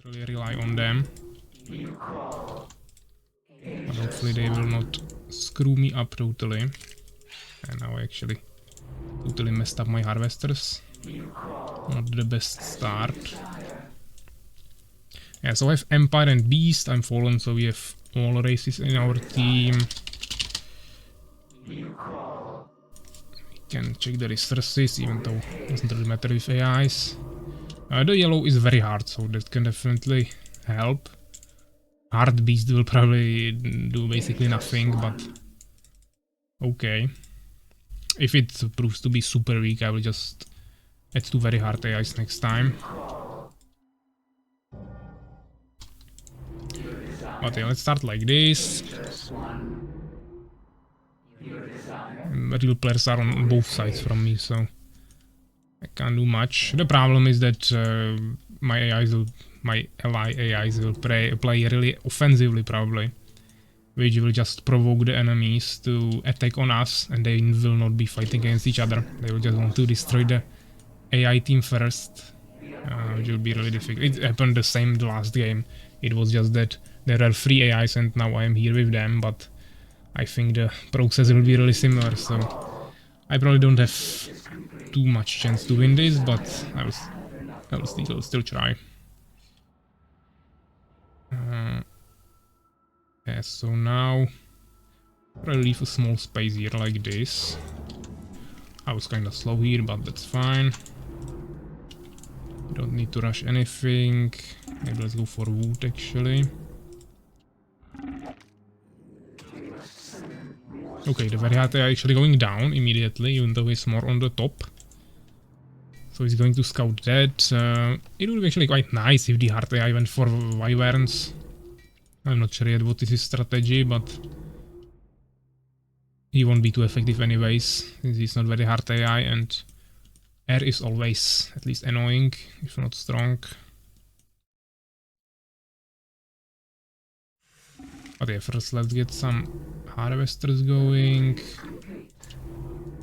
really rely on them. But hopefully they will not screw me up totally. And now I actually totally messed up my harvesters. Not the best start. Yeah, so I have Empire and Beast, I'm Fallen, so we have all races in our team. We can check the resources, even though it doesn't really matter with AIs. The yellow is very hard, so that can definitely help. Hard Beast will probably do basically nothing, but okay. If it proves to be super weak, I will just add two very hard AIs next time. But yeah, let's start like this. Real players are on both sides from me, so I can't do much. The problem is that my ally AIs will play really offensively probably, which will just provoke the enemies to attack on us, and they will not be fighting against each other. They will just want to destroy the AI team first, which will be really difficult. It happened the same the last game. It was just that there are 3 AIs and now I am here with them, but I think the process will be really similar, so I probably don't have too much chance to win this, but I will still try. Yeah, so now I'll leave a small space here like this. I was kinda slow here, but that's fine. Don't need to rush anything. Maybe let's go for wood actually. Okay, the Variate are actually going down immediately, even though he's more on the top. So he's going to scout that. It would be actually quite nice if the hard AI went for Wyverns. I'm not sure yet what is his strategy, but he won't be too effective anyways, since he's not very hard AI, and air is always at least annoying, if not strong. But yeah, first let's get some harvesters going.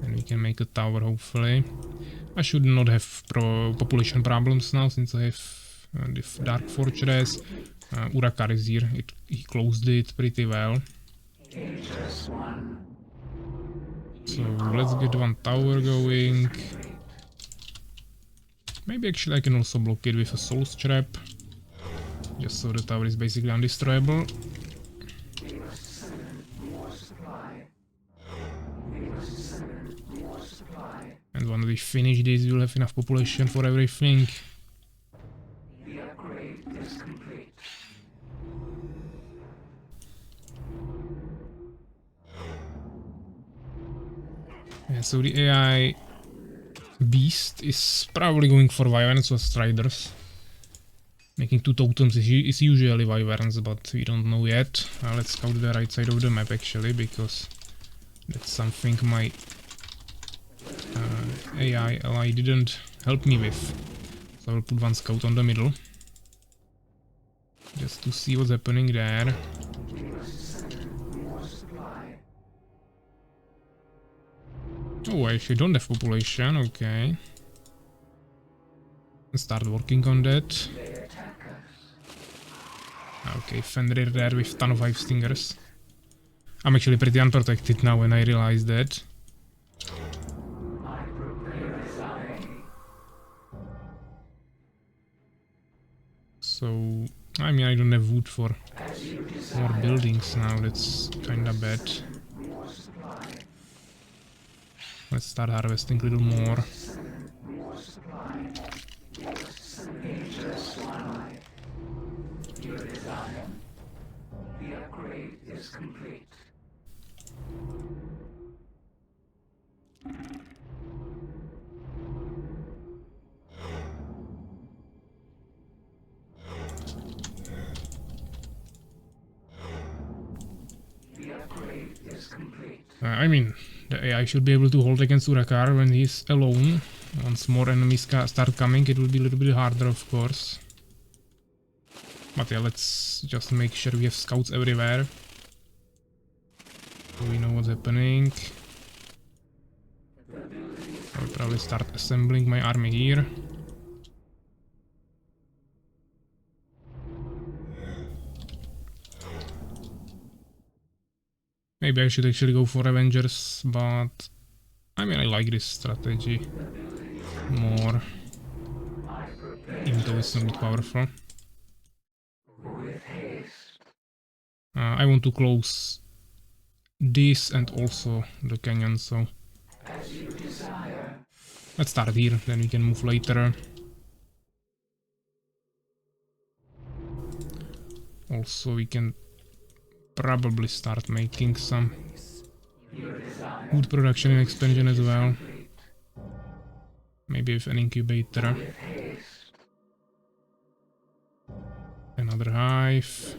And we can make a tower hopefully. I should not have population problems now, since I have the Dark Fortress. Urakar is here, he closed it pretty well. So let's get one tower going. Maybe actually I can also block it with a soul trap, just so the tower is basically undestroyable. And when we finish this, we'll have enough population for everything. Yeah, so the AI Beast is probably going for Wyverns or Striders. Making 2 totems is usually Wyverns, but we don't know yet. Let's scout the right side of the map actually, because that's something my AI ally didn't help me with. So I'll put one scout on the middle, just to see what's happening there. Oh, I actually don't have population, okay. Start working on that. Okay, Fenrir there with ton of 5 stingers. I'm actually pretty unprotected now when I realize that. So, I mean, I don't have wood for more buildings now, that's kinda bad. Let's start harvesting a little more. I mean, the AI should be able to hold against Urakar when he's alone. Once more enemies start coming, it will be a little bit harder, of course. But yeah, let's just make sure we have scouts everywhere, so we know what's happening. I'll probably start assembling my army here. Maybe I should actually go for Avengers, but I mean I like this strategy more, even though it's not powerful. I want to close this and also the canyon, so let's start here, then we can move later. Also we can probably start making some food production and expansion as well. Maybe with an incubator. Another hive.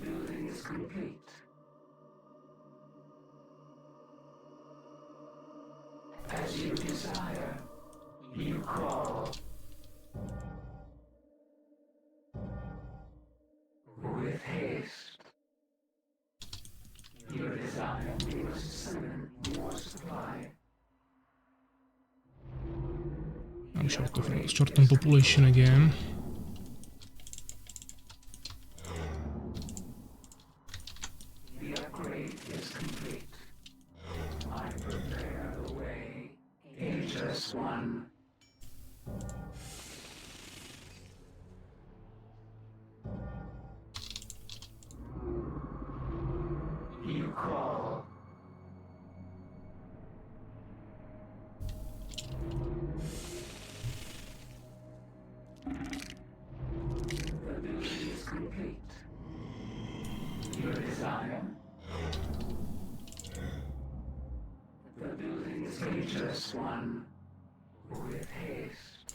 As you desire, you call. With haste. Your desire must summon more supply. I'm short on population again. The upgrade is complete. I prepare the way. Ageless one. You call. The building is complete. Your desire. The building is ageless one. With haste.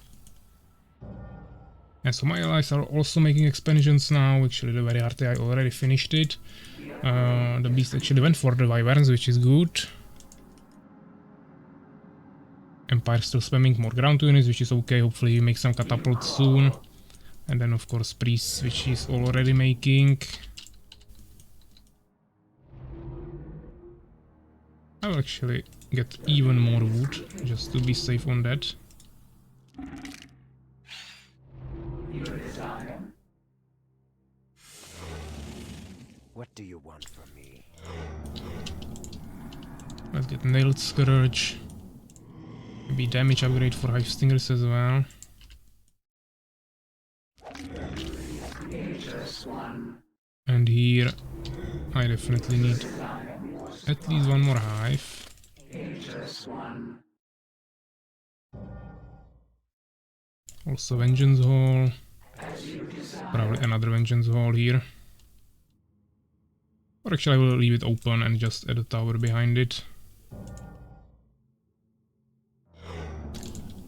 And so my allies are also making expansions now. Actually the very hard I already finished it. The beast actually went for the wyverns, which is good. Empire still spamming more ground units, which is okay. Hopefully we make some catapults soon. And then of course priests, which he's already making. I will actually get even more wood, just to be safe on that. Your desire. What do you want from me? Let's get nailed scourge. Maybe damage upgrade for hive stingers as well. Ageless one. And here I definitely need at least one more hive. Ageless one. Also vengeance hall. As you desire. Probably another vengeance hall here. Or actually I will leave it open and just add a tower behind it.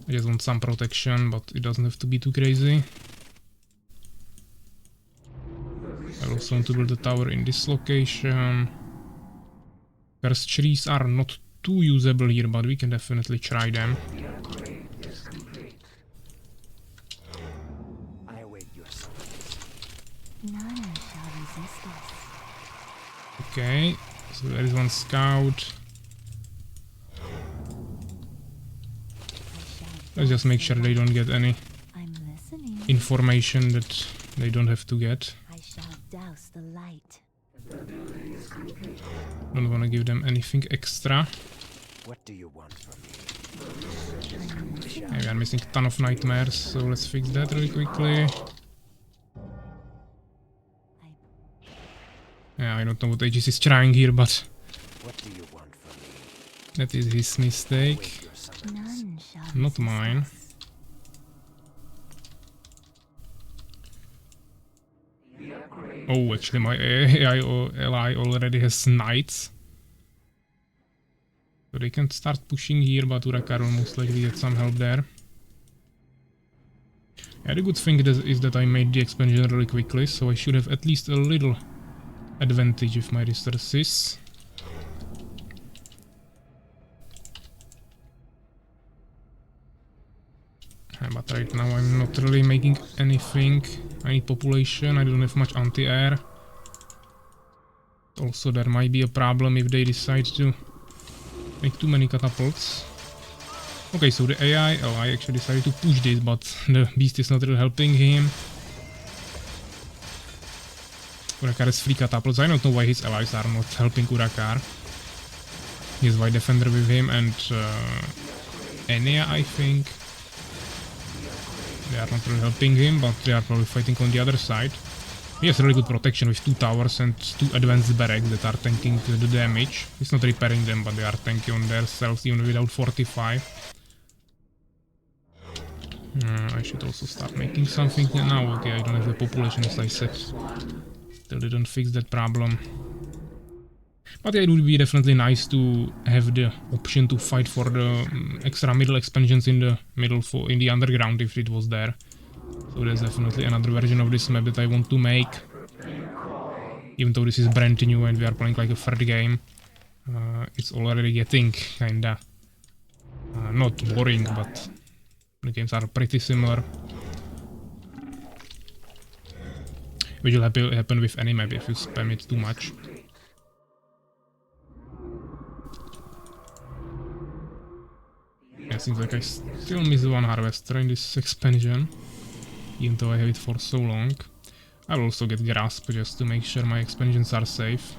I just want some protection, but it doesn't have to be too crazy. I also want to build a tower in this location. Cursed trees are not too usable here, but we can definitely try them. The upgrade is complete. I await your summons. None shall resist us. Okay, so there is one scout. Let's just make sure they don't get any I'm listening. information that they don't have to get. I shall douse the light. The building is complete. Don't want to give them anything extra. What do you want from me? Yeah, we are missing a ton of nightmares, so let's fix that really quickly. Yeah, I don't know what Aegis is trying here, but What do you want from me? that is his mistake, Await your summons. None shall not resist mine. us. The upgrade. Oh, actually my AI ally already has knights. So they can start pushing here, but Urakar will most likely get some help there. Yeah, the good thing is that I made the expansion really quickly, so I should have at least a little advantage with my resources. But right now I'm not really making anything. I need population, I don't have much anti-air. Also there might be a problem if they decide to make too many catapults. Okay, so the AI actually decided to push this, but the beast is not really helping him. Urakar has 3 catapults. I don't know why his allies are not helping Urakar. He's white defender with him and Enya, I think. They are not really helping him, but they are probably fighting on the other side. He has really good protection with 2 towers and 2 advanced barracks that are tanking the damage. He's not repairing them, but they are tanking on themselves even without 45. I should also start making something now. Okay, I don't have the population as I said. Still didn't fix that problem. But yeah, it would be definitely nice to have the option to fight for the extra middle expansions in the middle in the underground if it was there. So there's definitely another version of this map that I want to make. Even though this is brand new and we are playing like a third game, it's already getting kinda not boring, but the games are pretty similar. Which will happen with any map if you spam it too much. Yeah, seems like I still miss one harvester in this expansion, even though I have it for so long. I will also get grasp just to make sure my expansions are safe.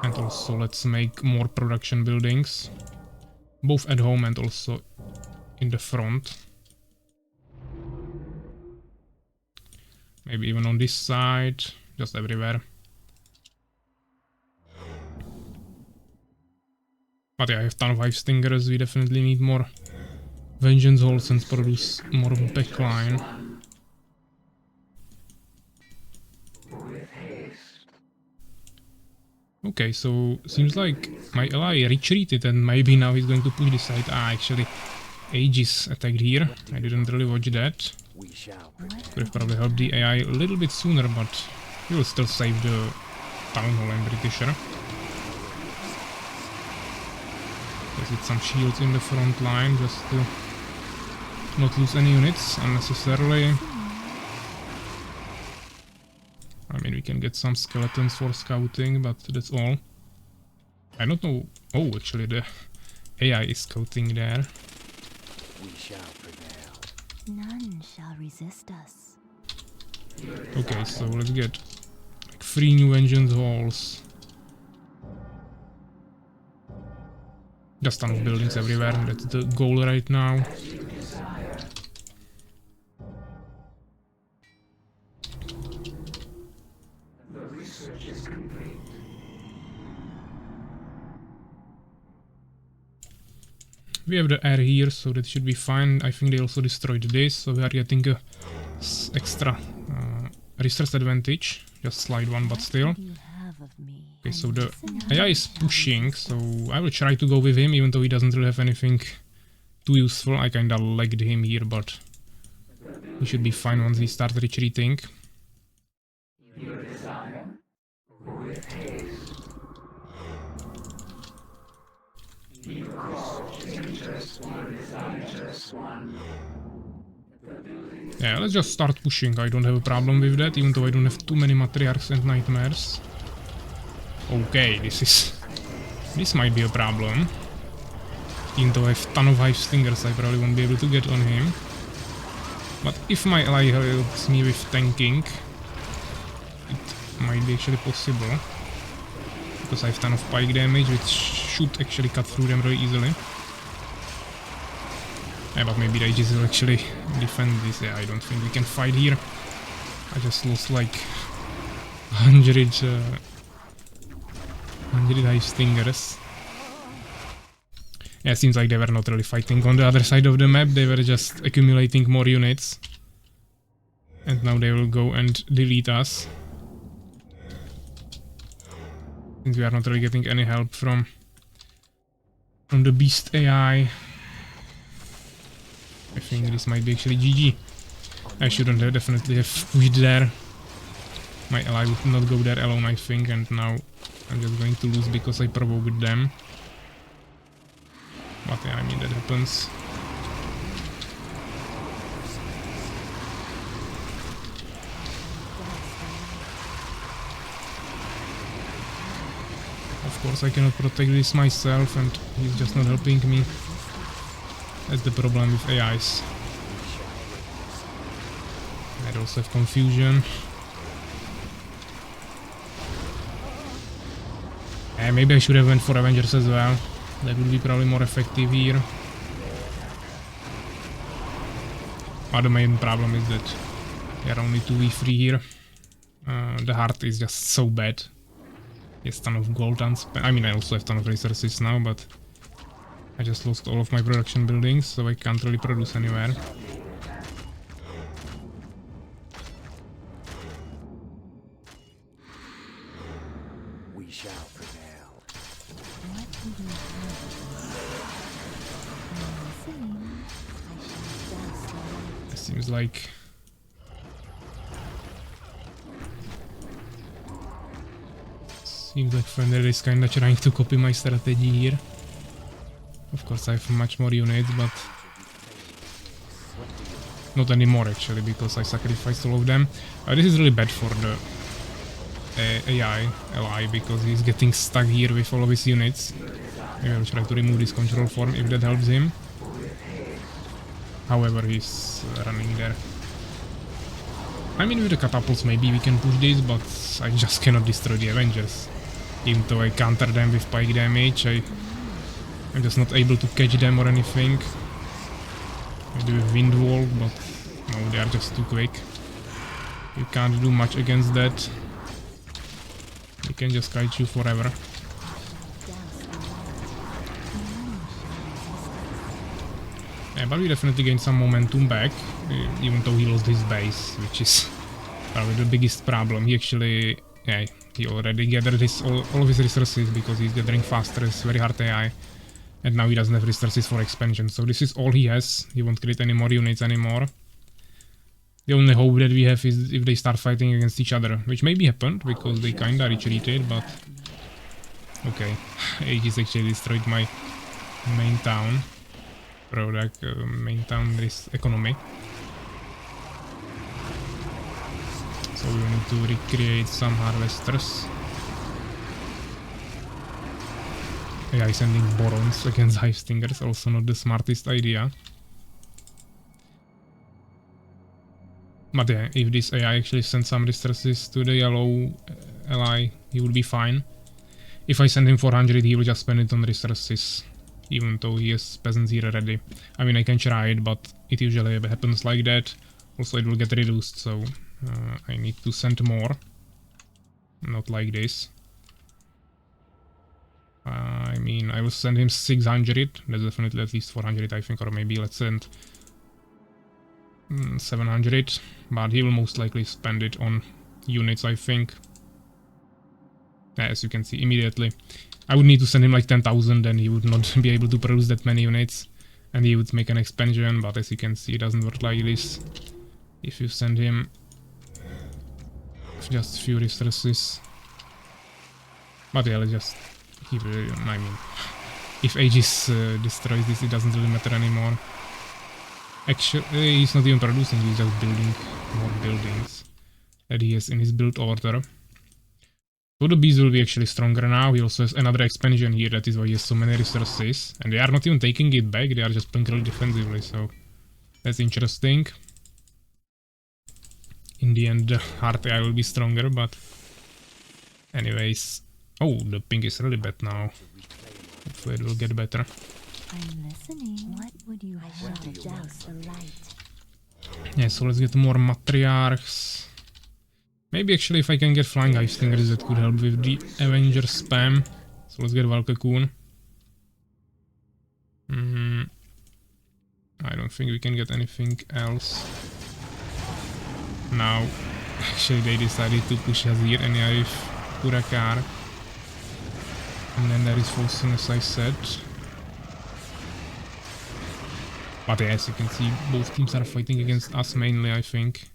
And also let's make more production buildings, both at home and also in the front. Maybe even on this side, just everywhere. But yeah, I have ton of hive stingers, we definitely need more vengeance holes and produce more backline. Okay, so seems like my ally retreated and maybe now he's going to push this side. Ah, actually, Aegis attacked here. I didn't really watch that. Could have probably helped the AI a little bit sooner, but he will still save the town hall, I'm pretty sure. Let's get some shields in the front line just to not lose any units unnecessarily. I mean, we can get some skeletons for scouting, but that's all. I don't know. Oh, actually, the AI is scouting there. We shall prevail. None shall resist us. Okay, so let's get like 3 new vengeance halls. Just ton of buildings everywhere, that's the goal right now. We have the air here, so that should be fine. I think they also destroyed this, so we are getting a extra resource advantage. Just slight one, but still. Okay, so the AI is pushing, so I will try to go with him, even though he doesn't really have anything too useful. I kinda lagged him here, but he should be fine once he starts retreating. Yeah, let's just start pushing. I don't have a problem with that, even though I don't have too many matriarchs and nightmares. Okay, this might be a problem. Even though I have a ton of hive stingers, I probably won't be able to get on him. But if my ally helps me with tanking, it might be actually possible. Because I have a ton of pike damage, which should actually cut through them really easily. Yeah, but maybe the Aegis will actually defend this. Yeah, I don't think we can fight here. I just lost like 100 hive stingers. Yeah, it seems like they were not really fighting on the other side of the map, they were just accumulating more units. And now they will go and delete us. Since we are not really getting any help from the beast AI. I think this might be actually GG. I shouldn't have definitely have pushed there. My ally would not go there alone, I think, and now I'm just going to lose because I provoked them. But yeah, I mean, that happens. Of course I cannot protect this myself and he's just not helping me. That's the problem with AIs. I also have confusion. Maybe I should have went for Avengers as well. That would be probably more effective here. But the main problem is that there are only 2v3 here. The heart is just so bad. He has a ton of gold unspent. I mean, I also have a ton of resources now, but I just lost all of my production buildings, so I can't really produce anywhere. We shall prevail. What would you have? I'm listening. I shall douse the light. It seems like Fender is kinda trying to copy my strategy here. Of course I have much more units, but not anymore actually, because I sacrificed all of them. This is really bad for the AI ally, because he's getting stuck here with all of his units. Maybe I'll try to remove this control form if that helps him. However, he's running there. I mean, with the catapults maybe we can push this, but I just cannot destroy the Avengers. Even though I counter them with pike damage, I'm just not able to catch them or anything. Maybe with wind wall, but no, they are just too quick. You can't do much against that. They can just kite you forever. Yeah, but we definitely gained some momentum back, even though he lost his base, which is probably the biggest problem. He actually, yeah, he already gathered all of his resources because he's gathering faster. It's very hard AI, and now he doesn't have resources for expansion. So this is all he has. He won't create any more units anymore. The only hope that we have is if they start fighting against each other, which maybe happened because they kinda retreated, but okay. Aegis actually destroyed my main town. Main town economy. So we need to recreate some harvesters. AI sending Borons against Hive Stingers, also not the smartest idea. But yeah, if this AI actually sends some resources to the yellow ally, he will be fine. If I send him 400, he will just spend it on resources, even though he has peasants here already. I mean, I can try it, but it usually happens like that. Also, it will get reduced, so I need to send more. Not like this. I mean, I will send him 600. That's definitely at least 400, I think, or maybe let's send 700. But he will most likely spend it on units, I think. As you can see immediately. I would need to send him like 10,000, and he would not be able to produce that many units. And he would make an expansion, but as you can see, it doesn't work like this. If you send him just few resources. But yeah, let's just keep it. I mean, if Aegis destroys this, it doesn't really matter anymore. Actually, he's not even producing, he's just building more buildings that he has in his build order. So the bees will be actually stronger now. He also has another expansion here, that is why he has so many resources. And they are not even taking it back, they are just playing really defensively, so that's interesting. In the end, the hard AI will be stronger, but anyways. Oh, the ping is really bad now. Hopefully it will get better. I'm listening. What would you have? I shall douse the light. Yeah, so let's get more matriarchs. Maybe actually if I can get flying Hive Stingers, that could help with the Avenger spam. So let's get Valkycoon. I don't think we can get anything else. Now, actually they decided to push us here, and I have Kurakar. And then there is Volson, as I said. But yeah, as you can see, both teams are fighting against us mainly, I think.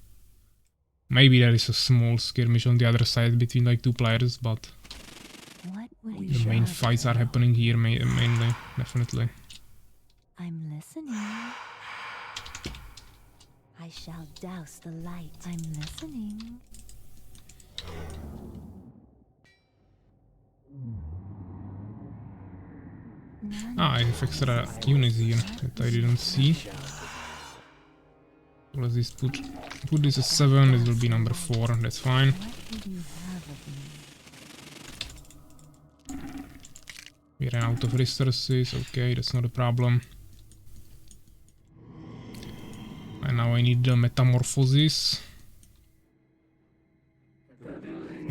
Maybe there is a small skirmish on the other side between like two players, but the main fights are happening here mainly, definitely. I'm listening. I shall douse the light. I'm listening. I have extra units here that I didn't see. So let's just put this as 7, this will be number 4, that's fine. What would you have of me? We ran out of resources, okay, that's not a problem. And now I need the metamorphosis.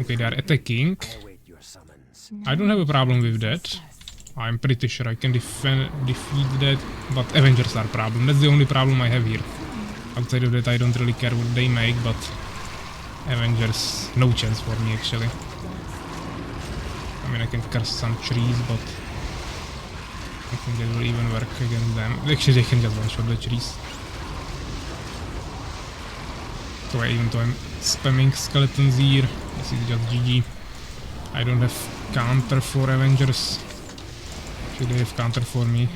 Okay, they are attacking. I await your summons. I don't have a problem with that. I'm pretty sure I can defeat that, but Avengers are a problem. That's the only problem I have here. Outside of that, I don't really care what they make, but Avengers, no chance for me actually. I mean, I can curse some trees, but I think that will even work against them. Actually, they can just one-shot the trees. So even though I'm spamming skeletons here, this is just GG. I don't have counter for Avengers. Actually, they have counter for me.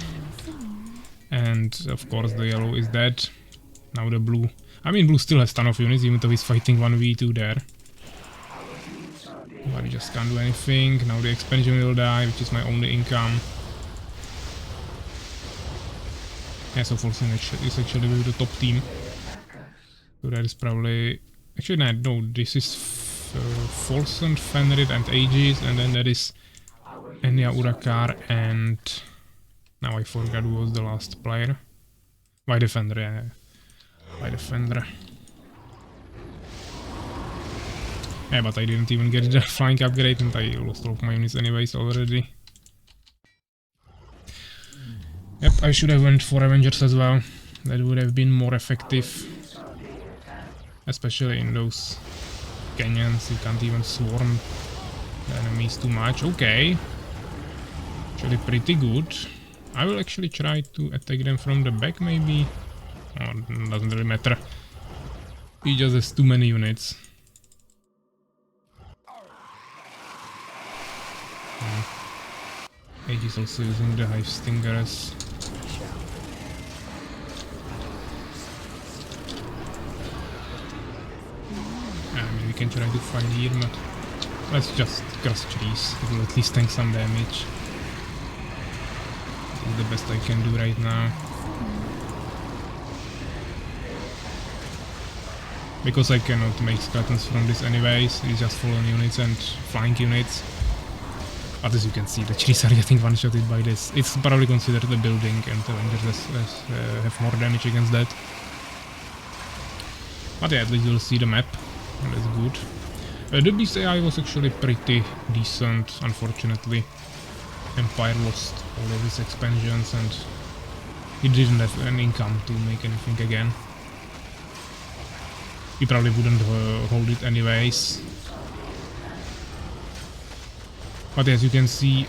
And of course the yellow is dead. Now the blue. I mean, blue still has ton of units, even though he's fighting 1v2 there. But he just can't do anything. Now the expansion will die, which is my only income. Yeah, so Forsen is actually with the top team. So that is probably... Actually, no, this is Forsen, Fenrir and Aegis, and then there is Enya, Urakar, and... Now I forgot who was the last player. By Defender, yeah. By Defender. Yeah, but I didn't even get the flying upgrade and I lost all of my units anyways already. Yep, I should have went for Avengers as well. That would have been more effective. Especially in those canyons, you can't even swarm the enemies too much. Okay. Actually pretty good. I will actually try to attack them from the back maybe. Oh, doesn't really matter. He just has too many units. Age is also using the hive stingers. I mean, we can try to fight here, but let's just cross trees. It will at least tank some damage. This is the best I can do right now. Because I cannot make skeletons from this anyways, it's just fallen units and flying units. But as you can see, the trees are getting one-shotted by this. It's probably considered a building and Avengers have more damage against that. But yeah, at least you'll see the map, and that's good. The Beast AI was actually pretty decent, unfortunately. Empire lost all of his expansions and he didn't have an income to make anything again. He probably wouldn't hold it anyways. But as you can see,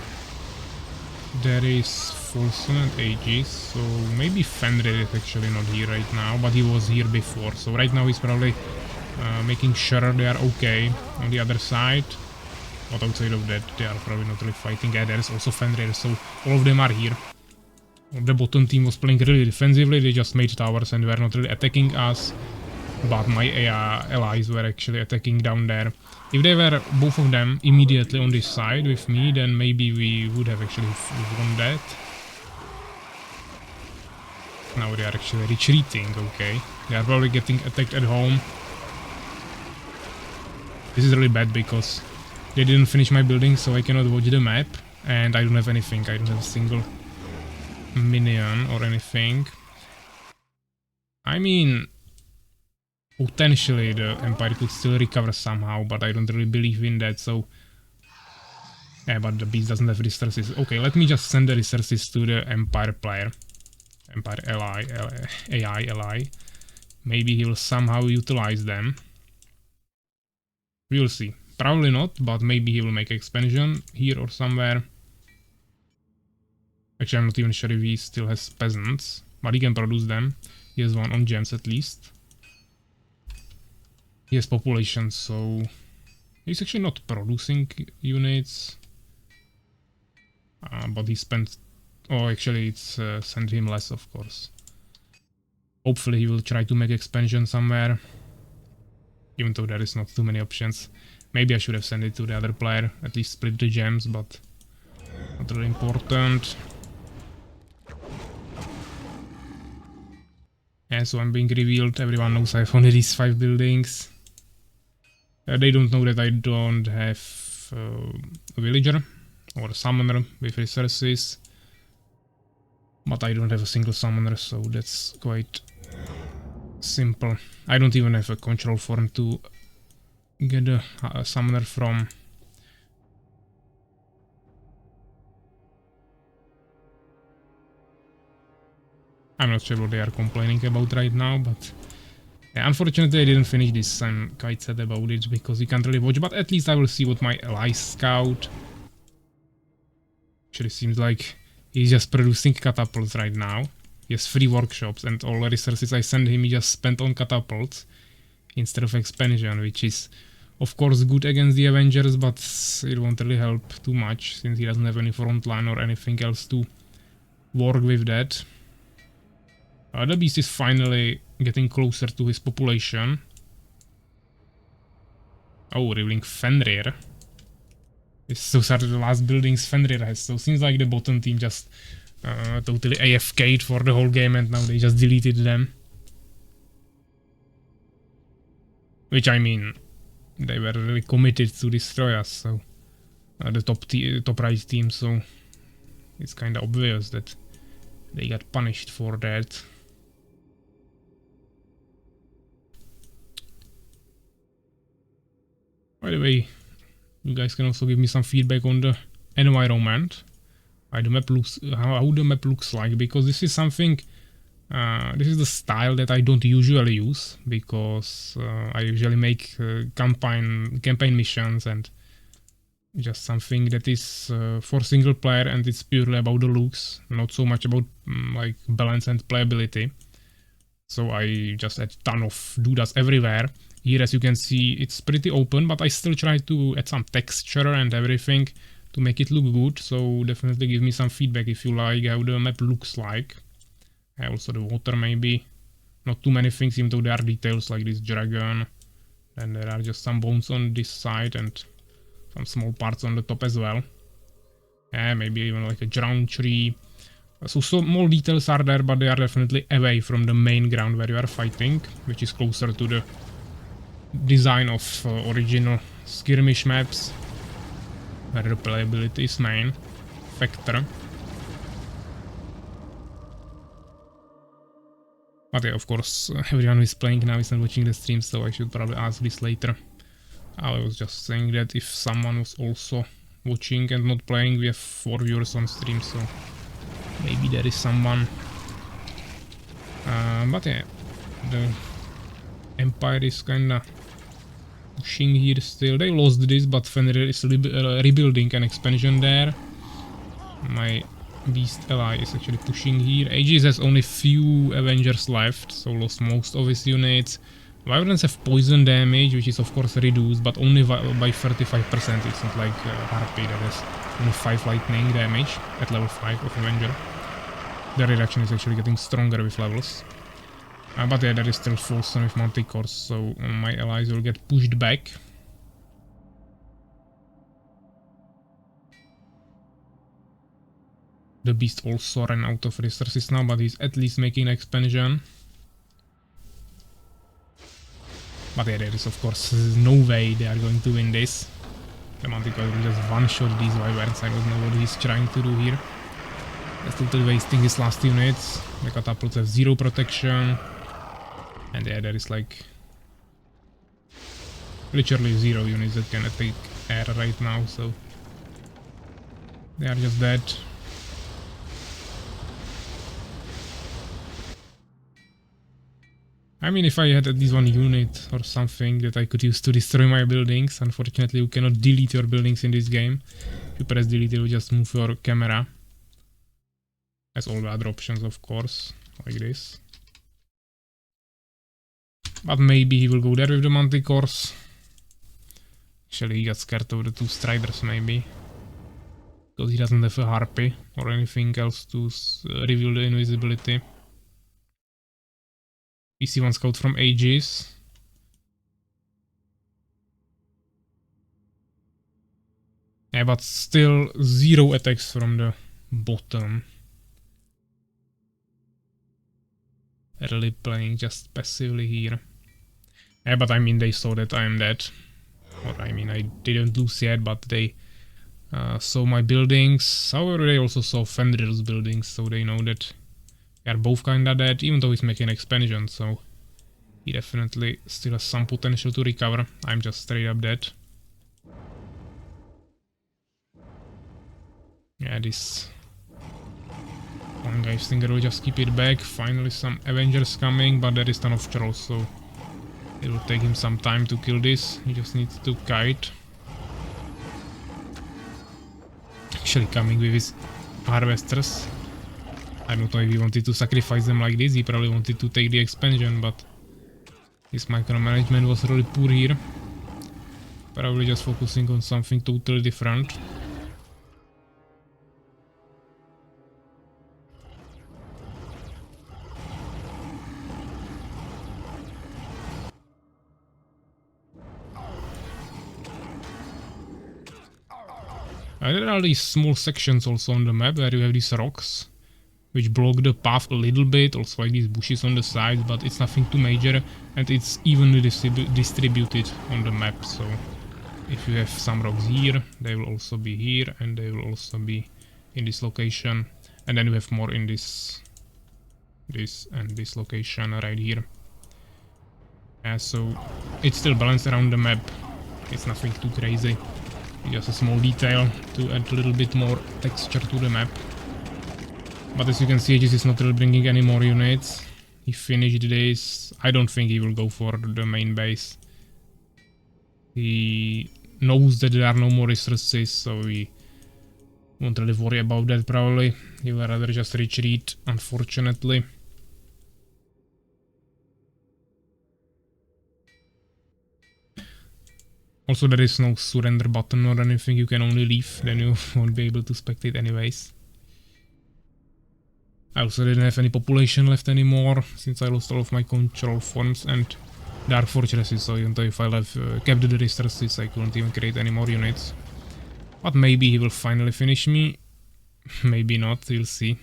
there is Forsen and Aegis, so maybe Fenrir is actually not here right now, but he was here before, so right now he's probably making sure they are okay on the other side. But outside of that, they are probably not really fighting. Yeah, there is also Fenrir, so all of them are here. The bottom team was playing really defensively, they just made towers and were not really attacking us. But my allies were actually attacking down there. If they were both of them immediately on this side with me, then maybe we would have actually won that. Now they are actually retreating, okay. They are probably getting attacked at home. This is really bad because they didn't finish my building, so I cannot watch the map. And I don't have anything, I don't have a single minion or anything. I mean... Potentially the Empire could still recover somehow, but I don't really believe in that, so... Yeah, but the beast doesn't have resources. Okay, let me just send the resources to the Empire player. Empire AI ally. Maybe he will somehow utilize them. We'll see. Probably not, but maybe he will make expansion here or somewhere. Actually, I'm not even sure if he still has peasants, but he can produce them. He has one on gems at least. He has population, so he's actually not producing units. But he spent... Oh, actually it's sent him less, of course. Hopefully he will try to make expansion somewhere. Even though there is not too many options. Maybe I should have sent it to the other player, at least split the gems, but not really important. Yeah, so I'm being revealed, everyone knows I have only these 5 buildings. They don't know that I don't have a villager, or a summoner with resources. But I don't have a single summoner, so that's quite simple. I don't even have a control form to get a summoner from. I'm not sure what they are complaining about right now, but yeah, unfortunately I didn't finish this. I'm quite sad about it because you can't really watch, but at least I will see what my allies scout. Actually seems like he's just producing catapults right now. He has 3 workshops and all the resources I sent him he just spent on catapults instead of expansion, which is of course good against the Avengers, but it won't really help too much since he doesn't have any front line or anything else to work with that. The beast is finally getting closer to his population. Oh, revealing Fenrir. Those are the last buildings Fenrir has, so seems like the bottom team just totally AFK'd for the whole game and now they just deleted them. Which I mean, they were really committed to destroy us, so the top right team, so it's kinda obvious that they got punished for that. By the way, you guys can also give me some feedback on the environment, how the map looks like, because this is something, this is the style that I don't usually use, because I usually make campaign missions and just something that is for single player and it's purely about the looks, not so much about like balance and playability. So I just add ton of doodads everywhere. Here, as you can see, it's pretty open, but I still try to add some texture and everything to make it look good. So definitely give me some feedback if you like how the map looks like. Also the water maybe. Not too many things, even though there are details like this dragon. And there are just some bones on this side and some small parts on the top as well. Maybe even like a drowned tree. So small details are there, but they are definitely away from the main ground where you are fighting, which is closer to the design of original skirmish maps, where the playability is main factor. But yeah, of course, everyone who is playing now isn't watching the stream, so I should probably ask this later. I was just saying that if someone was also watching and not playing, we have 4 viewers on stream, so maybe there is someone. But yeah, the Empire is kinda pushing here still. They lost this, but Fenrir is rebuilding an expansion there. My beast ally is actually pushing here. Aegis has only few Avengers left, so lost most of his units. Wyverns have poison damage, which is of course reduced, but only by 35%. It's not like Harpy that has only 5 lightning damage at level 5 of Avenger. The reduction is actually getting stronger with levels. But yeah, there is still Folsom with Manticores, so my allies will get pushed back. The beast also ran out of resources now, but he's at least making an expansion. But yeah, there is of course no way they are going to win this. The Manticore will just one-shot these Wyverns. I don't know what he's trying to do here. He's totally wasting his last units. The catapults have 0 protection. And yeah, there is like literally 0 units that can take air right now, so they are just dead. I mean, if I had at least 1 unit or something that I could use to destroy my buildings. Unfortunately, you cannot delete your buildings in this game. If you press delete, it will just move your camera. As all the other options, of course, like this. But maybe he will go there with the Manticores. Actually, he got scared of the 2 Striders, maybe. Because he doesn't have a Harpy or anything else to reveal the invisibility. We see 1 scout from Aegis. Yeah, but still 0 attacks from the bottom. Really playing just passively here. Yeah, but I mean, they saw that I am dead. Or I mean, I didn't lose yet, but they saw my buildings. However, they also saw Fenrir's buildings, so they know that they are both kinda dead, even though he's making expansion, so he definitely still has some potential to recover. I'm just straight up dead. Yeah, this one guy thinking will just keep it back. Finally some Avengers coming, but there is ton of trolls, so it will take him some time to kill this. He just needs to kite. Actually coming with his harvesters. I don't know if he wanted to sacrifice them like this, he probably wanted to take the expansion, but his micromanagement was really poor here. Probably just focusing on something totally different. There are these small sections also on the map where you have these rocks, which block the path a little bit, also like these bushes on the sides, but it's nothing too major, and it's evenly distributed on the map, so if you have some rocks here, they will also be here, and they will also be in this location, and then you have more in this and this location right here. Yeah, so it's still balanced around the map, it's nothing too crazy. Just a small detail to add a little bit more texture to the map. But as you can see, Aegis is not really bringing any more units. He finished this. I don't think he will go for the main base. He knows that there are no more resources, so he won't really worry about that probably. He will rather just retreat, unfortunately. Also, there is no surrender button or anything, you can only leave, then you won't be able to spectate anyways. I also didn't have any population left anymore, since I lost all of my control forms and dark fortresses, so even though if I kept the resources, I couldn't even create any more units. But maybe he will finally finish me, maybe not, we'll see.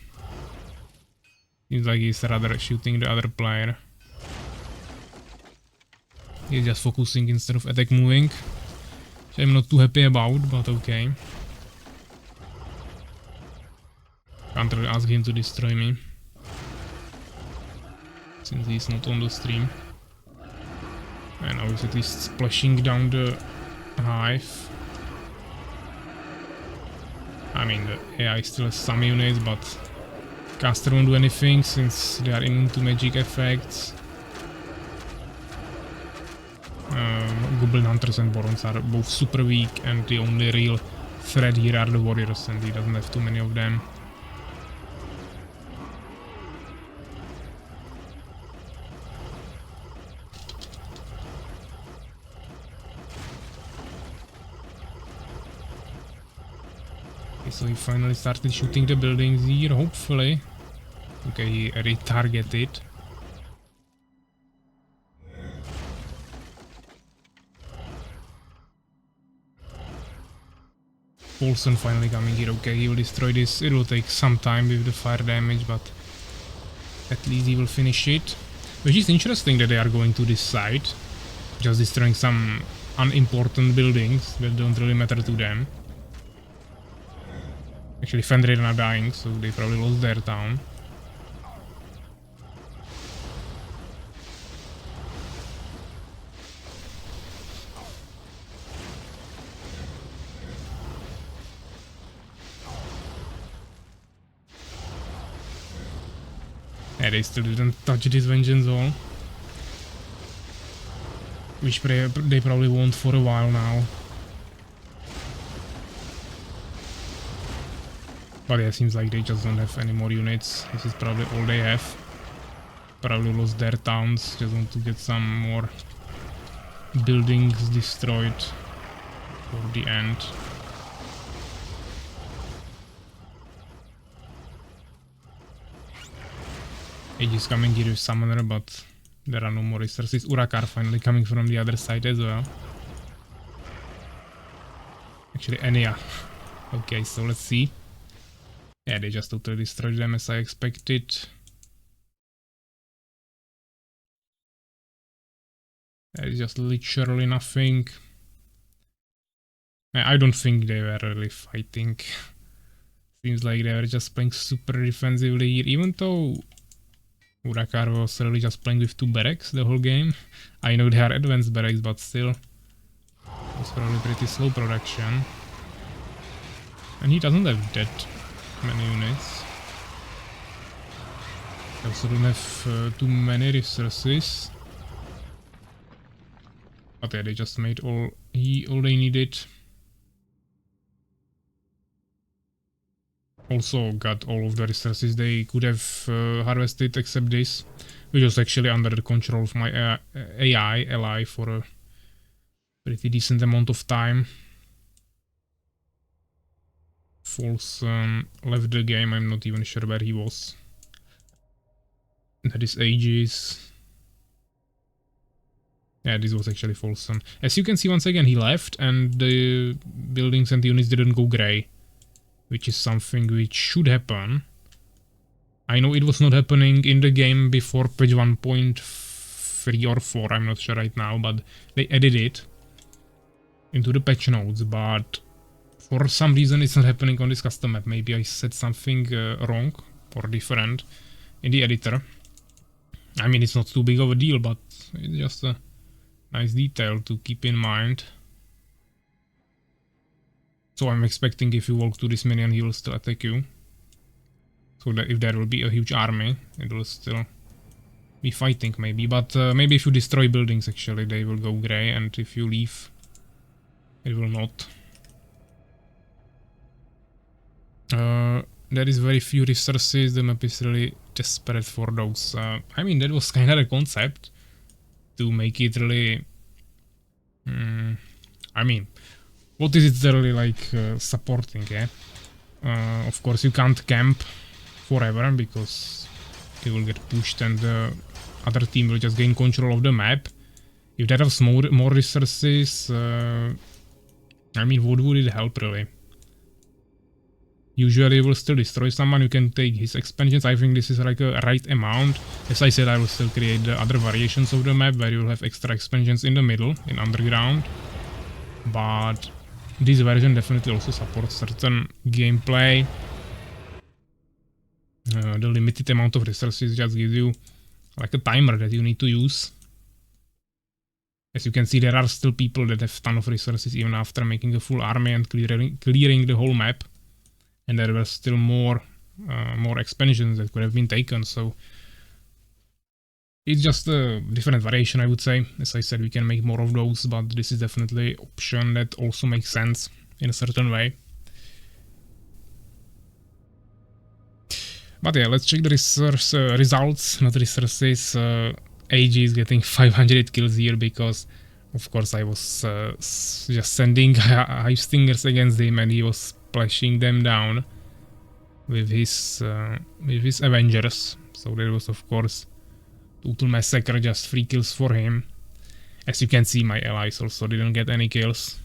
Seems like he's rather shooting the other player. He's just focusing instead of attack moving, which I'm not too happy about, but okay. Can't really ask him to destroy me, since he's not on the stream. And now he's at least splashing down the hive. I mean, the AI still has some units, but caster won't do anything since they are immune to magic effects. Goblin Hunters and Barons are both super weak, and the only real threat here are the warriors, and he doesn't have too many of them. Okay, so he finally started shooting the buildings here, hopefully. Okay, he retargeted. Paulson finally coming here. Okay, he will destroy this. It will take some time with the fire damage, but at least he will finish it. Which is interesting that they are going to this side, just destroying some unimportant buildings that don't really matter to them. Actually, Fenrir are dying, so they probably lost their town. Yeah, they still didn't touch this Vengeance Hall. Which they probably won't for a while now. But yeah, seems like they just don't have any more units. This is probably all they have. Probably lost their towns, just want to get some more buildings destroyed for the end. Age is coming here with Summoner, but there are no more resources. Urakar finally coming from the other side as well. Actually, Enya. Okay, so let's see. Yeah, they just totally destroyed them as I expected. There is just literally nothing. I don't think they were really fighting. Seems like they were just playing super defensively here, even though Urakar was really just playing with 2 barracks the whole game. I know they are advanced barracks, but still. It was probably pretty slow production. And he doesn't have that many units. They also don't have too many resources. But yeah, they just made all they needed. Also got all of the resources they could have harvested except this, which was actually under the control of my AI ally for a pretty decent amount of time. Folsom left the game, I'm not even sure where he was. That is Aegis. Yeah, this was actually Folsom. As you can see, once again he left and the buildings and the units didn't go grey, which is something which should happen. I know it was not happening in the game before patch 1.3 or 4, I'm not sure right now, but they added it into the patch notes, but for some reason it's not happening on this custom map. Maybe I said something wrong or different in the editor. I mean, it's not too big of a deal, but it's just a nice detail to keep in mind. So I'm expecting if you walk to this minion, he will still attack you. So that if there will be a huge army, it will still be fighting maybe. But maybe if you destroy buildings, actually, they will go grey. And if you leave, it will not. There is very few resources. The map is really desperate for those. I mean, that was kind of the concept. To make it really... I mean... What is it really like supporting, yeah? Of course you can't camp forever because it will get pushed and the other team will just gain control of the map. If there was more resources, I mean, what would it help really? Usually you will still destroy someone, you can take his expansions. I think this is like a right amount. As I said, I will still create the other variations of the map where you will have extra expansions in the middle, in underground. But this version definitely also supports certain gameplay. The limited amount of resources just gives you like a timer that you need to use. As you can see, there are still people that have a ton of resources even after making a full army and clearing the whole map. And there were still more expansions that could have been taken, so it's just a different variation, I would say. As I said, we can make more of those, but this is definitely an option that also makes sense in a certain way. But yeah, let's check the results, not resources. AG is getting 500 kills here because, of course, I was just sending high stingers against him and he was splashing them down with his Avengers. So that was, of course, total massacre, just 3 kills for him. As you can see, my allies also didn't get any kills.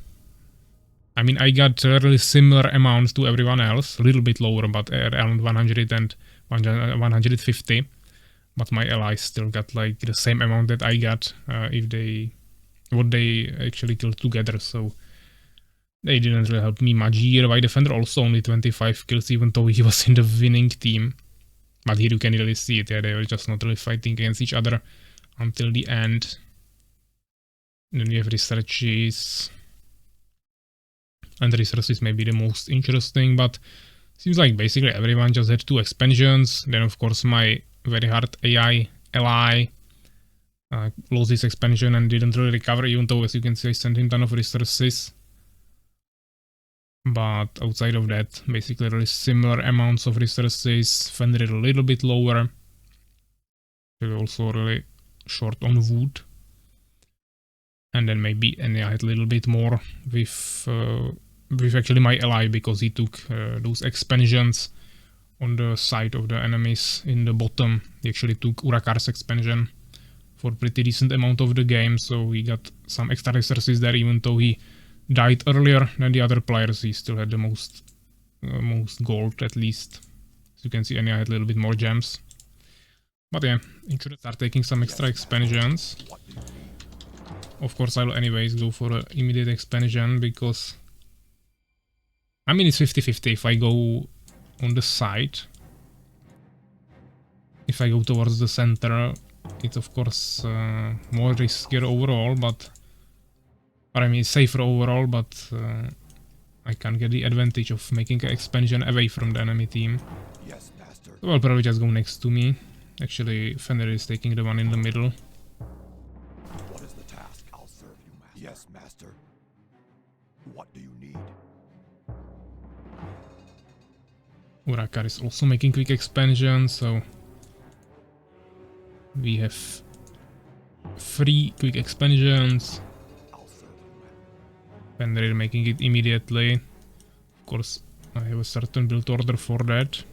I mean, I got really similar amounts to everyone else, a little bit lower, but around 100 and 150. But my allies still got like the same amount that I got what they actually killed together. So they didn't really help me much here. My defender also only 25 kills, even though he was in the winning team. But here you can really see it, yeah, they were just not really fighting against each other until the end. And then we have researches. And resources may be the most interesting, but seems like basically everyone just had 2 expansions. Then of course my very hard AI ally lost his expansion and didn't really recover, even though, as you can see, I sent him a ton of resources. But outside of that, basically really similar amounts of resources. Fenrir a little bit lower. They're also really short on wood. And then maybe Enya had a little bit more with actually my ally, because he took those expansions on the side of the enemies in the bottom. He actually took Urakar's expansion for a pretty decent amount of the game, so he got some extra resources there, even though he died earlier than the other players. He still had the most gold, at least. As you can see, Enya had a little bit more gems. But yeah, I should start taking some extra expansions. Of course, I will anyways go for an immediate expansion, because I mean, it's 50-50 if I go on the side. If I go towards the center, it's of course more riskier overall, but... Or I mean, safer overall, but I can get the advantage of making an expansion away from the enemy team. Yes, master. So I'll probably just go next to me. Actually, Fender is taking the one in the middle. What is the task? I'll serve you, master. Yes, master. What do you need? Urakar is also making quick expansion, so... We have 3 quick expansions. I'll serve you, Fender is making it immediately. Of course, I have a certain build order for that.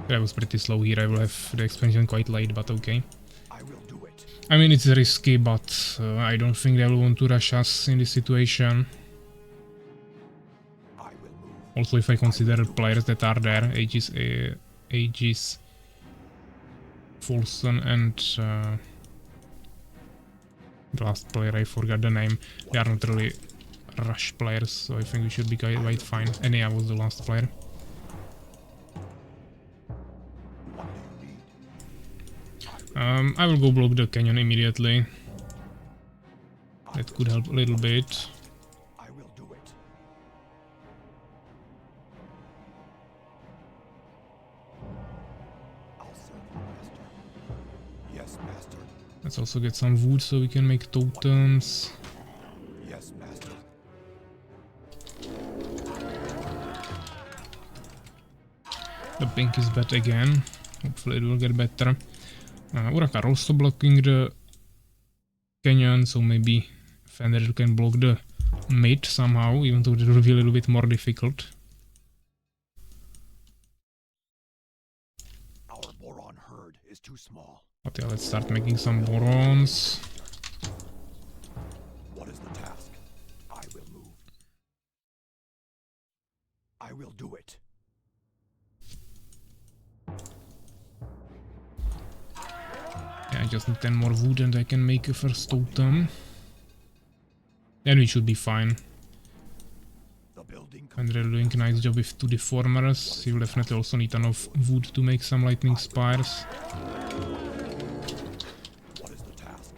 I was pretty slow here, I will have the expansion quite late, but okay. I will do it. I mean, it's risky, but I don't think they will want to rush us in this situation. I will move. Also, if I consider players that are there, Aegis, Folson, and the last player, I forgot the name. They are not really rush players, so I think we should be quite fine. Enya was the last player. What do you need? I will go block the canyon immediately. That could help a little bit. I will do it. I'll serve you, master. Yes, master. Let's also get some wood so we can make totems. Yes, master. The pink is bad again. Hopefully it will get better. Urakar also blocking the canyon, so maybe Fender can block the mid somehow, even though it will be a little bit more difficult. Our boron herd is too small. But yeah, let's start making some borons. What is the task? I will move. I will do it. Yeah, I just need 10 more wood and I can make a first totem. Then we should be fine. The building. And they're doing a nice job with 2 deformers. He will definitely also need enough wood to make some lightning spires. What is the task?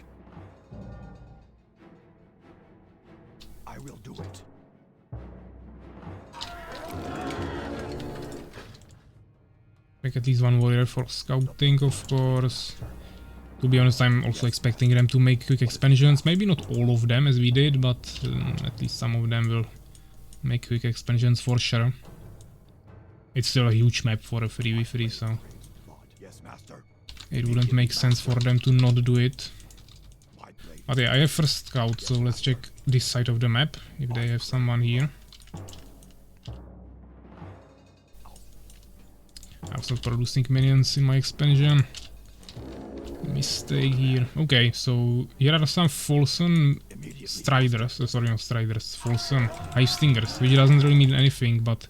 I will do it. Make at least 1 warrior for scouting, of course. To be honest, I'm also expecting them to make quick expansions. Maybe not all of them as we did, but at least some of them will make quick expansions for sure. It's still a huge map for a 3v3, so Yes, master. it wouldn't make sense for them to not do it. My blade. But yeah, I have first scout, so let's check this side of the map, if they have someone here. I was not producing minions in my expansion. Mistake here. Okay, so here are some Folson Striders, sorry, not Striders, Folson High Stingers, which doesn't really mean anything, but...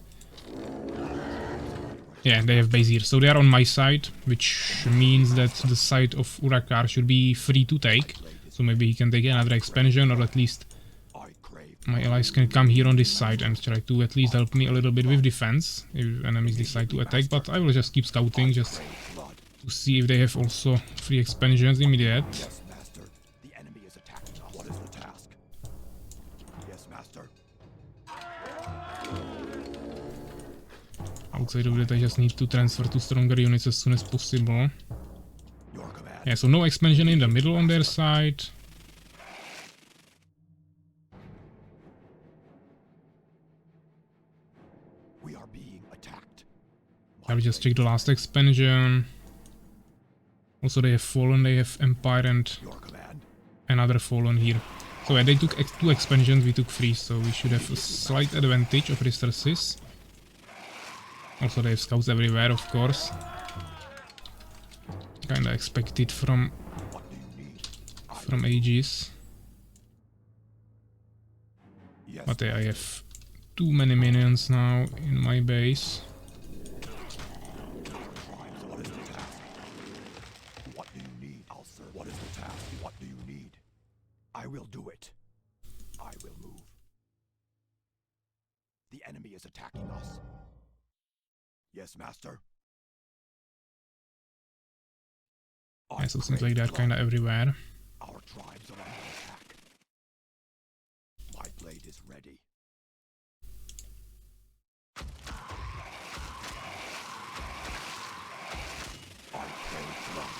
Yeah, they have base here, so they are on my side, which means that the side of Urakar should be free to take. So maybe he can take another expansion, or at least I crave. my allies can come here on this side and try to at least help me a little bit with defense, if enemies decide to attack, but I will just keep scouting, just Blood. to see if they have also free expansions immediate. Yes, master. The enemy is attacking us. What is the task? Yes, master. Outside of that I just need to transfer to stronger units as soon as possible. Your command. Yeah, so no expansion in the middle on their side. We are being attacked. I will just check the last expansion. Also they have Fallen, they have Empire and Your command. another Fallen here. So yeah, they took 2 expansions, we took 3, so we should have a slight advantage of resources. Also they have scouts everywhere, of course. Kinda expected from What do you need? from Aegis. Yes. But yeah, I have too many minions now in my base. What is the task? What do you need? I'll serve. What is the task? What do you need? I will do it. I will move. is attacking us. Yes, master. Yeah, so it seems like they're kinda everywhere. Our tribes are under attack. My blade is ready. I pray drunk.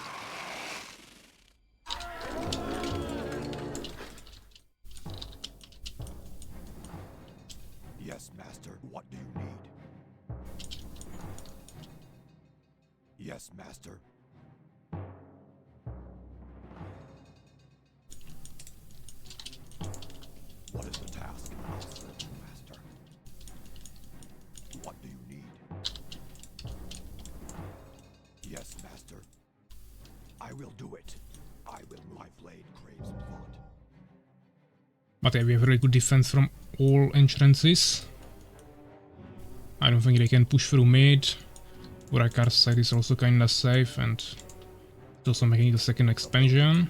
Yes, master. What do you need? Yes, master. What is the task? I'll serve you, master. What do you need? Yes, master. I will do it. I will. My blade craves blood. But yeah, we have really good defense from all entrances. I don't think they can push through mid. Urakar's side is also kinda safe, and also making the second expansion,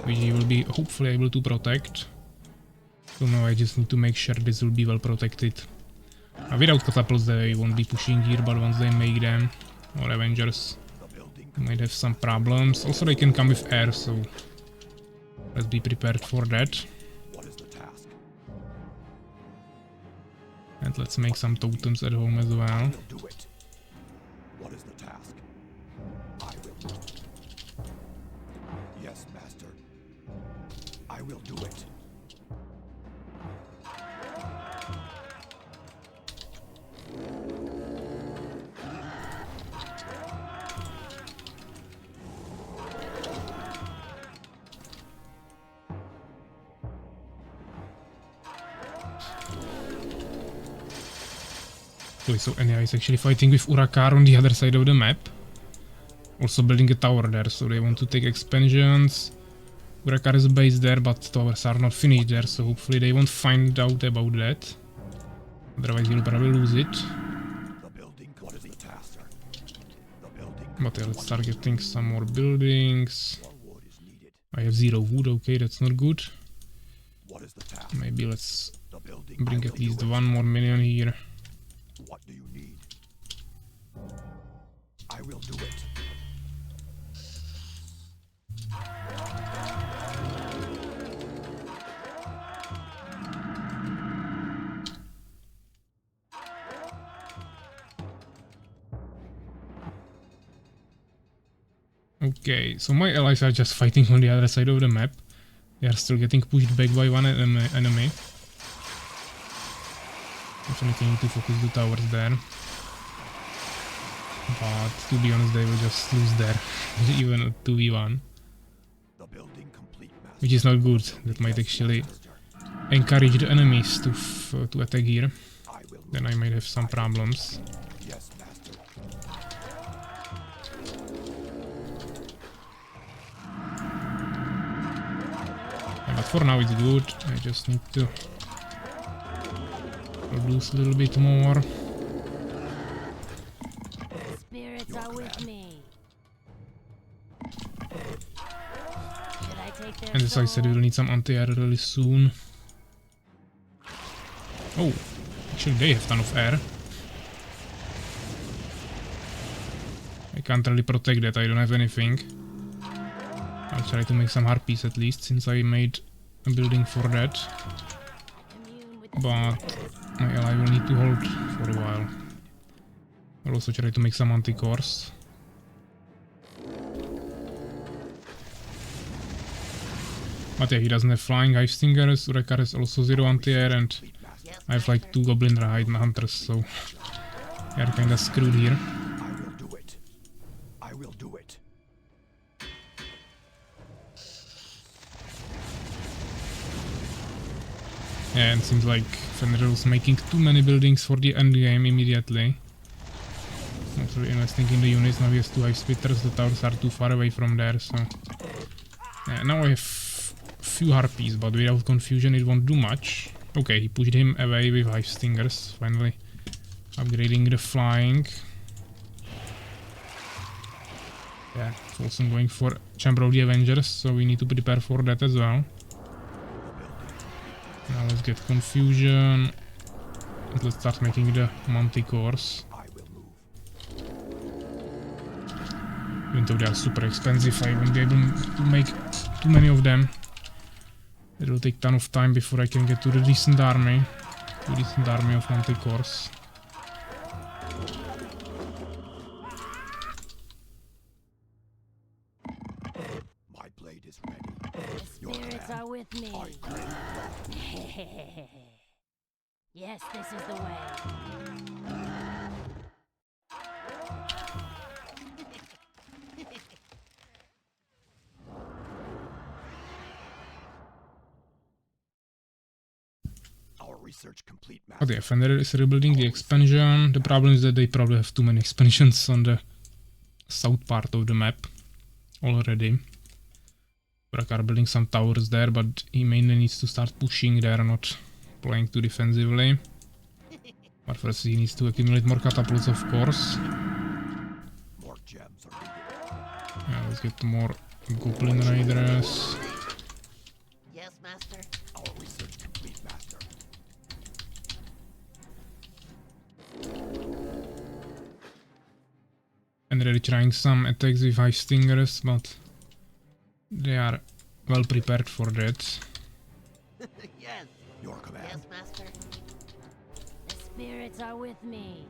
which he will be hopefully able to protect. So now I just need to make sure this will be well protected. Without catapults they won't be pushing here, but once they make them, or Avengers, they might have some problems. Also they can come with air, so let's be prepared for that. What is the task? And let's make some totems at home as well. I will do it. What is the task? I will. Yes, master. I will do it. So Enya is actually fighting with Urakar on the other side of the map. Also building a tower there, so they want to take expansions. Urakar is based there, but towers are not finished there, so hopefully they won't find out about that. Otherwise he'll probably lose it. The building. What is the task? The building. But yeah, let's start getting some more buildings. More wood is needed. I have 0 wood, okay, that's not good. What is the task? Maybe let's The building. bring I at will least do it. 1 more minion here. What do you need? I will do it. Okay, so my allies are just fighting on the other side of the map. They are still getting pushed back by one enemy. Definitely need to focus the towers there. But to be honest, they will just lose there, even at 2v1. The building complete, master. Which is not good. That might actually encourage the enemies to attack here. I will. Then I might have some problems. Yes, master. Yeah, but for now it's good. I just need to produce a little bit more. Spirits are with me. Should I take their And as I said, soul? we'll need some anti-air really soon. Oh, actually they have ton of air. I can't really protect that, I don't have anything. I'll try to make some harpies at least, since I made a building for that. Immune with the But my ally will need to hold for a while. I'll also try to make some anti-cores. But yeah, he doesn't have flying hive stingers. Urekar has also 0 anti-air, and I have like 2 goblin hunters, so we are kinda screwed here. I will do it. I will do it. Yeah, and seems like Fenrir's making too many buildings for the end game immediately. Not really investing in the units. Now he has 2 hive splitters. The towers are too far away from there, so yeah, now I have few harpies, but without confusion it won't do much. Okay, he pushed him away with hive stingers, finally upgrading the flying. Yeah, also going for Chamber of the Avengers, so we need to prepare for that as well. Now let's get confusion. And let's start making the manticores. I will move. Even though they are super expensive, I won't be able to make too many of them. It will take a ton of time before I can get to the decent army. To decent army of manticores. My blade is ready. The spirits are with me. I crave Yes, this is the way. our research complete, Oh, Master. the Defender is rebuilding the expansion. The problem is that they probably have too many expansions on the south part of the map already. Burak are building some towers there, but he mainly needs to start pushing there, not playing too defensively. But first he needs to accumulate more catapults, of course. More gems are needed. Yeah, let's get more Goblin Raiders. Yes, master. Our research complete, Master. And they're trying some attacks with high stingers, but they are well prepared for that. Yes. Your command. Yes, master. The spirits are with me.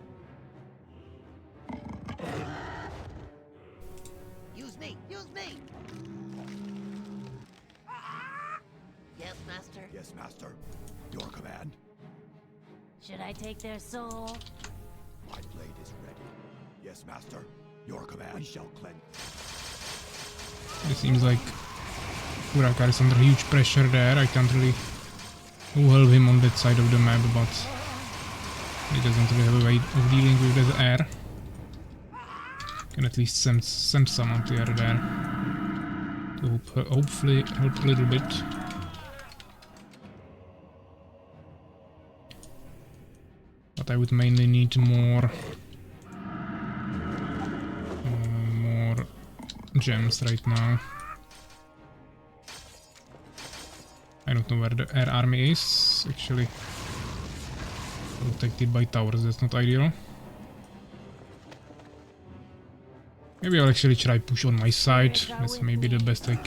Use me! Use me! Yes, master. Yes, Master. Your command. Should I take their soul? My blade is ready. Yes, Master. Your command. We shall cleanse. It seems like Burakar is under huge pressure there. I can't really help him on that side of the map, but he doesn't really have a way of dealing with the air. Can at least send some anti-air there to hopefully help a little bit. But I would mainly need more gems right now. I don't know where the air army is, actually. Protected by towers, that's not ideal. Maybe I'll actually try push on my side. That's maybe the best thing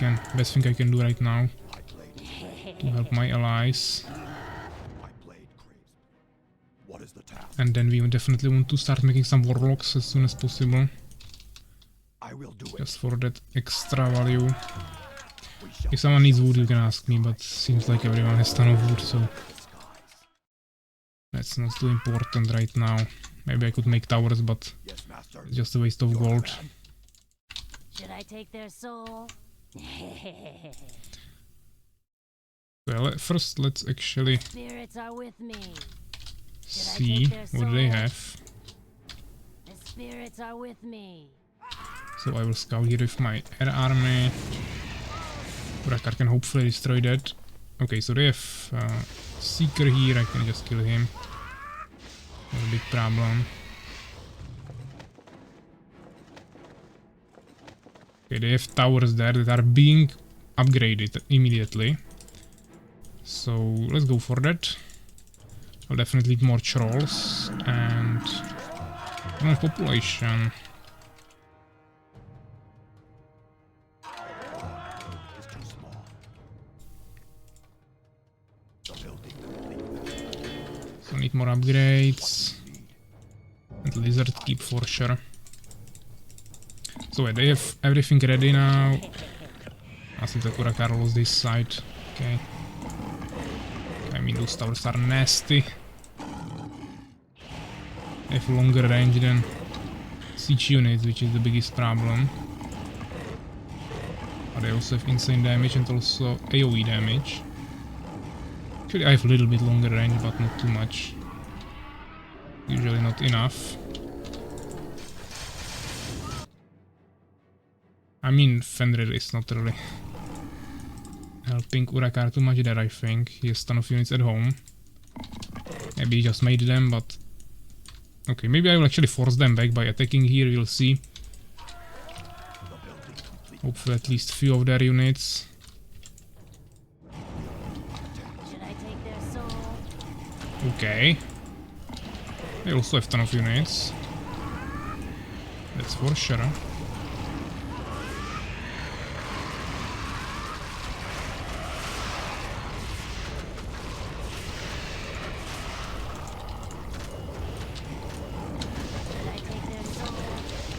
I can do right now My blade is ready. to help my allies. My blade craves. What is the task? And then we definitely want to start making some warlocks as soon as possible, I will do it. just for that extra value. We shall If someone needs wood, you can ask me, but seems like everyone has ton of wood, so disguise. that's not too important right now. Maybe I could make towers, but Yes, Master. it's just a waste of gold. Command. Should I take their soul? Well, first let's actually Spirits are with me. see what they have. The spirits are with me. So I will scout here with my air army. Burakar can hopefully destroy that. Okay, so they have Seeker here, I can just kill him. Not a big problem. Okay, they have towers there that are being upgraded immediately. So let's go for that. I'll definitely need more trolls and more population. Is too small. The building complete. So need more upgrades. And lizard keep for sure. So wait, they have everything ready now. I think the Burakar lost this side. Okay. I mean, those towers are nasty. They have longer range than siege units, which is the biggest problem. But they also have insane damage and also AoE damage. Actually, I have a little bit longer range, but not too much. Usually not enough. I mean, Fenrir is not really helping Burakar too much there, I think. He has a ton of units at home. Maybe he just made them, but... Okay, maybe I will actually force them back by attacking here, we'll see. The building complete. Hopefully at least few of their units. Should I take their soul? Okay. They also have ton of units. That's for sure.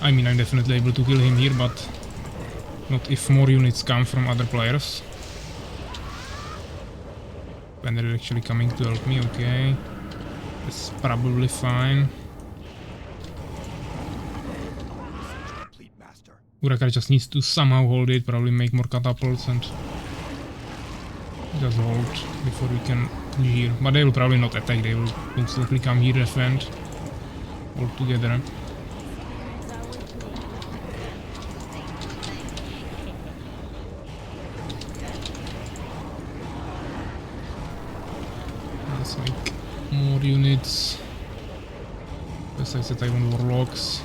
I mean, I'm definitely able to kill him here, but not if more units come from other players. When they're actually coming to help me, okay. That's probably fine. Complete, Master. Urakar just needs to somehow hold it, probably make more catapults and just hold before we can do here. But they will probably not attack, they will most likely come here defend all together. Let's make more units. Besides that, I want warlocks.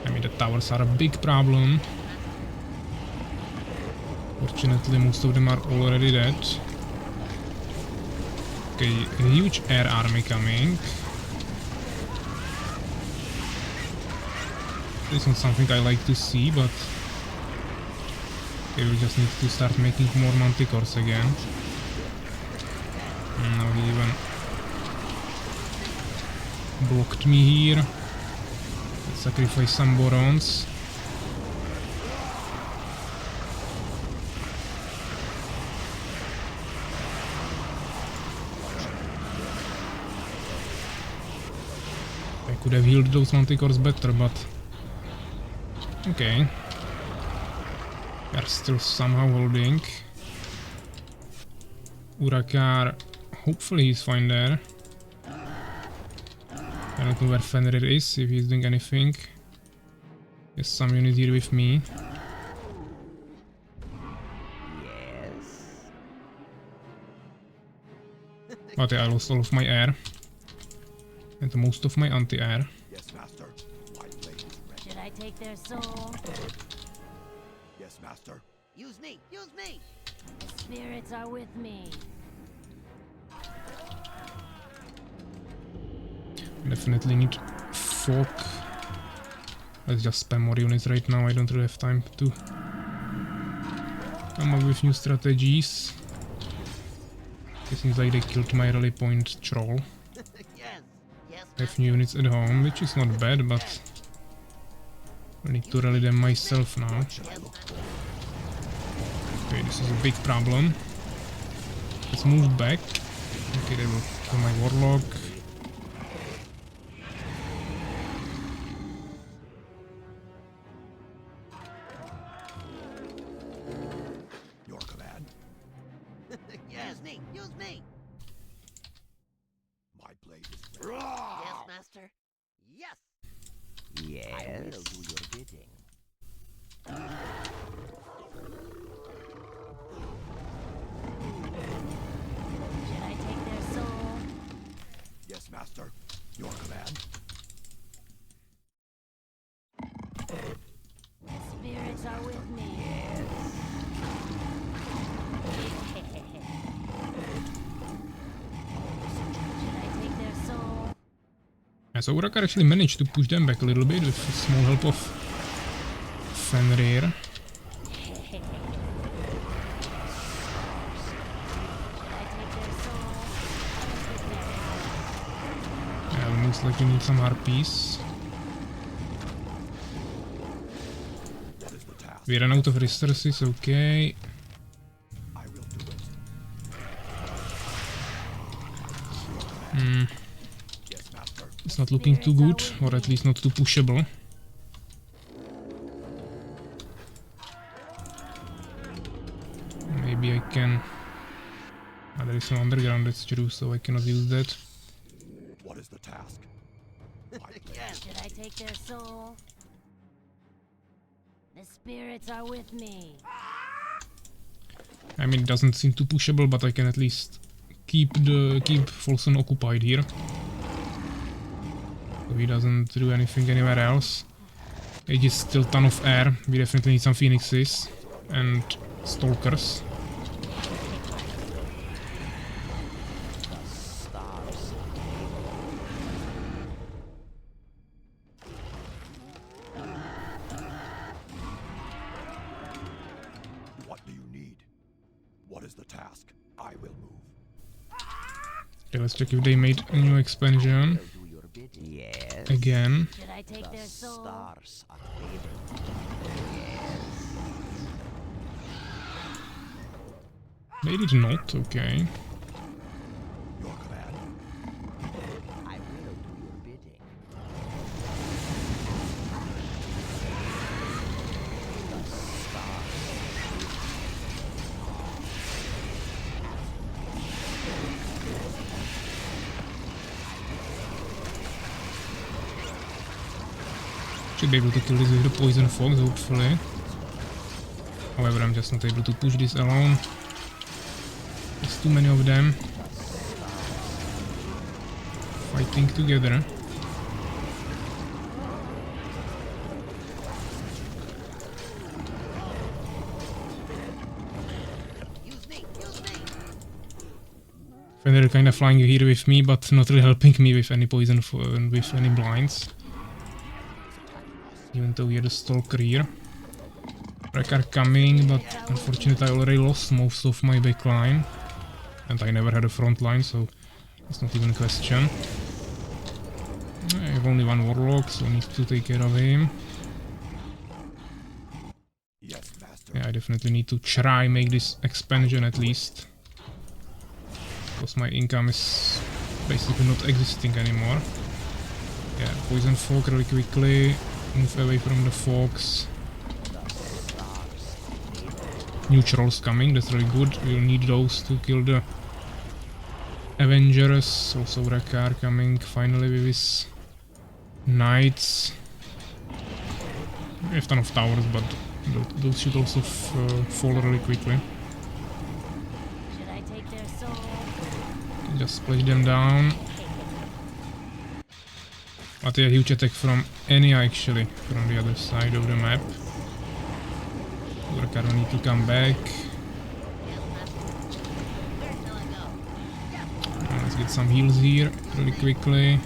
I mean, the towers are a big problem. Fortunately, most of them are already dead. Okay, a huge air army coming. This is not something I like to see, but okay, we just need to start making more manticores again. Now he even blocked me here. Let's sacrifice some Borons. I could have healed those manticores better, but okay. They're still somehow holding. Urakar, hopefully he's fine there. I don't know where Fenrir is, if he's doing anything. There's some unit here with me. But yeah, I lost all of my air. And most of my anti-air. Yes, Master. My blade is ready. Should I take their soul? Yes, Master. Use me! Use me! The spirits are with me. Definitely need folk. Let's just spam more units right now, I don't really have time to come up with new strategies. It seems like they killed my rally point troll. Yes! Yes, I have new units at home, which is not bad, but I need to rally them myself now. Okay, this is a big problem. Let's move back. Okay, they will kill my warlock. Your command. Use me! Use me! My blade is ready. Yes, master. Yes! I will do your bidding. Should I take their soul? Yes, Master. Your command. The spirits are with me. Should I take their soul? Yeah, so Urakar actually managed to push them back a little bit with small help of Fenrir. Should I take their soul? Yeah, we most likely need some harpies. What is the task? We ran out of resources, okay. I will do it. Yes, Master. It's not looking too good, or at least not too pushable. Maybe I can... Ah, there is an underground, that's true, so I cannot use that. What is the task? My blade. Should I take their soul? The spirits are with me. I mean, it doesn't seem too pushable, but I can at least keep Folsom occupied here. So he doesn't do anything anywhere else. It is still a ton of air. We definitely need some phoenixes and stalkers. What is the task? I will move. Okay, let's check if they made a new expansion. Do your bidding. Yes. Again. Should I take their soul? Stars are fading. They did not, okay. Your command. I will do your bidding. Should be able to kill this with the poison fox, hopefully. However, I'm just not able to push this alone. There's too many of them fighting together. And they're kind of flying here with me, but not really helping me with any poison with any blinds. Even though we had a stalker here. Wreck are coming, but unfortunately I already lost most of my backline. And I never had a front line, so it's not even a question. I have only one warlock, so I need to take care of him. Yes, master. Yeah, I definitely need to try make this expansion at least. Because my income is basically not existing anymore. Yeah, poison fog really quickly. Move away from the fogs. New trolls coming, that's really good. We'll need those to kill the Avengers. Also Rakar coming finally with his knights. We have a ton of towers, but those should also fall really quickly. Should I take their soul? Just splash them down. But yeah, huge attack from Enya actually, from the other side of the map. Rakar will need to come back. Let's get some heals here really quickly.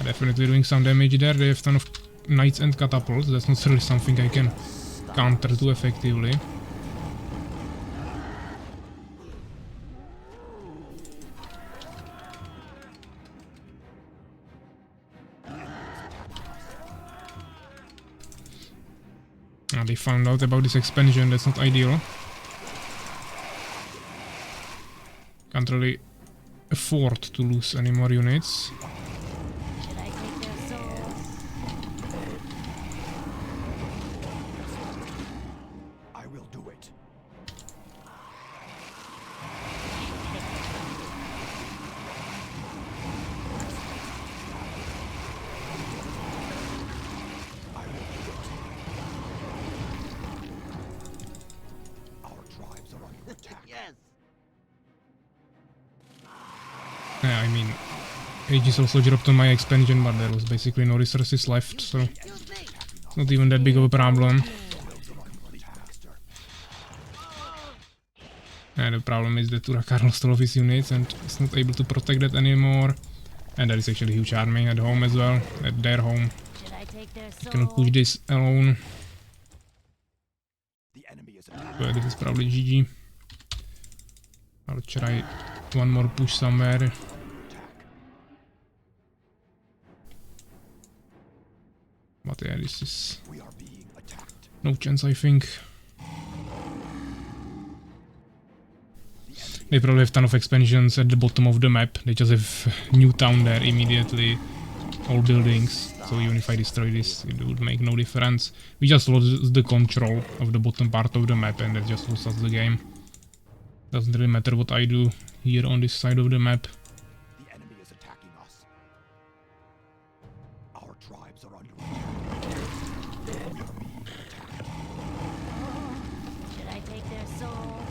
Definitely doing some damage there. They have a ton of knights and catapults. That's not really something I can counter too effectively. They found out about this expansion, that's not ideal. Can't really afford to lose any more units. Should I take their soul? I will do it. Our tribes are under attack. Yes. Yeah, I mean, Aegis also dropped on my expansion, but there was basically no resources left, so it's not even that big of a problem. And the problem is that Urakar lost all of his units and is not able to protect that anymore. And there is actually a huge army at home as well, at their home. Should I take their I cannot soul? push this alone, The enemy is attacking. but this is probably GG. I'll try one more push somewhere. But yeah, this is We are being attacked. no chance, I think. They probably have a ton of expansions at the bottom of the map. They just have new town there immediately. All buildings. So even if I destroy this, it would make no difference. We just lost the control of the bottom part of the map and that just lost us the game. Doesn't really matter what I do here on this side of the map. The enemy is attacking us. Our tribes are under attack. We are being attacked. Should I take their soul?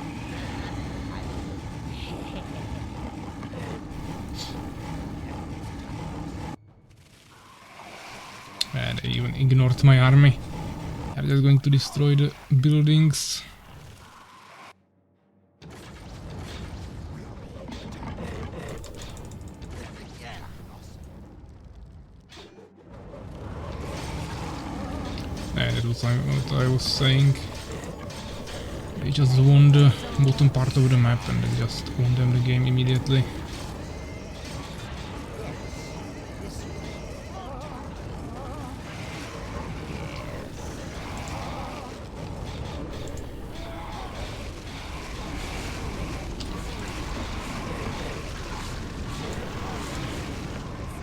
And they even ignored my army. They're just going to destroy the buildings. That was what I was saying. They just won the bottom part of the map and they just won them the game immediately.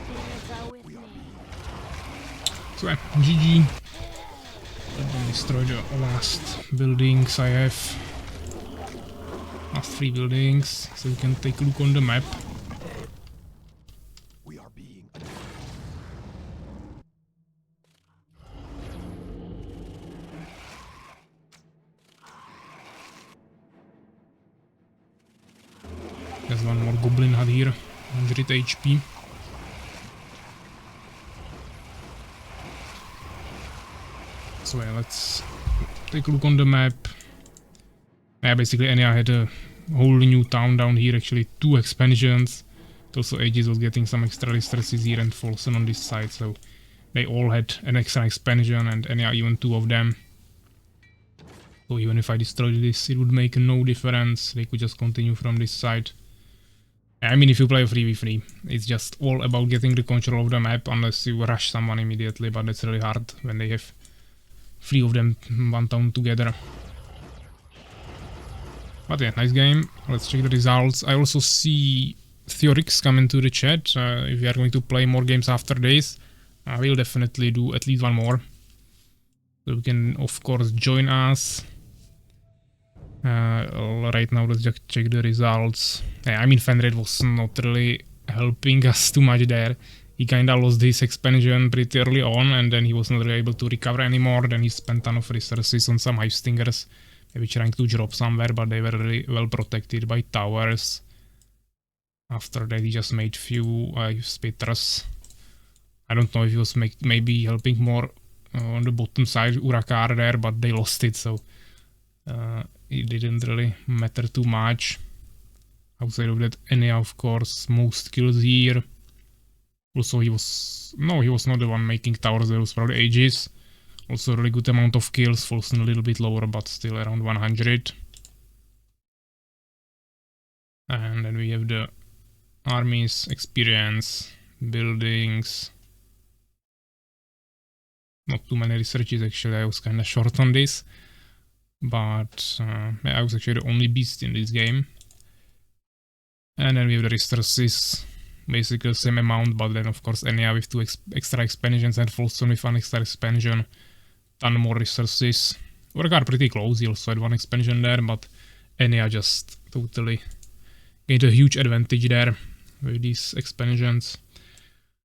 Spirits are with me. So yeah, GG. Let them destroy the last buildings I have. Last 3 buildings, so you can take a look on the map. We are being attacked. There's one more goblin hut here, 100 HP. So yeah, let's take a look on the map. Yeah, basically Enya had a whole new town down here, actually 2 expansions. Also Aegis was getting some extra resources here and Folsom on this side, so they all had an extra expansion and Enya even 2 of them. So even if I destroyed this, it would make no difference, they could just continue from this side. I mean, if you play a 3v3, it's just all about getting the control of the map unless you rush someone immediately, but that's really hard when they have 3 of them, 1 town together. But yeah, nice game. Let's check the results. I also see Theorix come into the chat. If we are going to play more games after this, I will definitely do at least 1 more. So you can, of course, join us. Right now, let's just check the results. Yeah, I mean, Fenrir was not really helping us too much there. He kinda lost his expansion pretty early on, and then he was not really able to recover anymore. Then he spent a ton of resources on some Hive Stingers, maybe trying to drop somewhere, but they were really well protected by towers. After that, he just made few spitters. I don't know if he was maybe helping more on the bottom side, Urakar there, but they lost it, so it didn't really matter too much. Outside of that, Enya, of course, most kills here. Also, he was not the one making towers, there was probably Aegis. Also, really good amount of kills, Folsom a little bit lower, but still around 100. And then we have the armies, experience, buildings. Not too many researches actually, I was kinda short on this. But yeah, I was actually the only beast in this game. And then we have the resources, basically the same amount, but then of course Enya with 2 extra expansions and Folsom with 1 extra expansion. Ton more resources. Urakar pretty close, he also had 1 expansion there, but Enya just totally gained a huge advantage there with these expansions.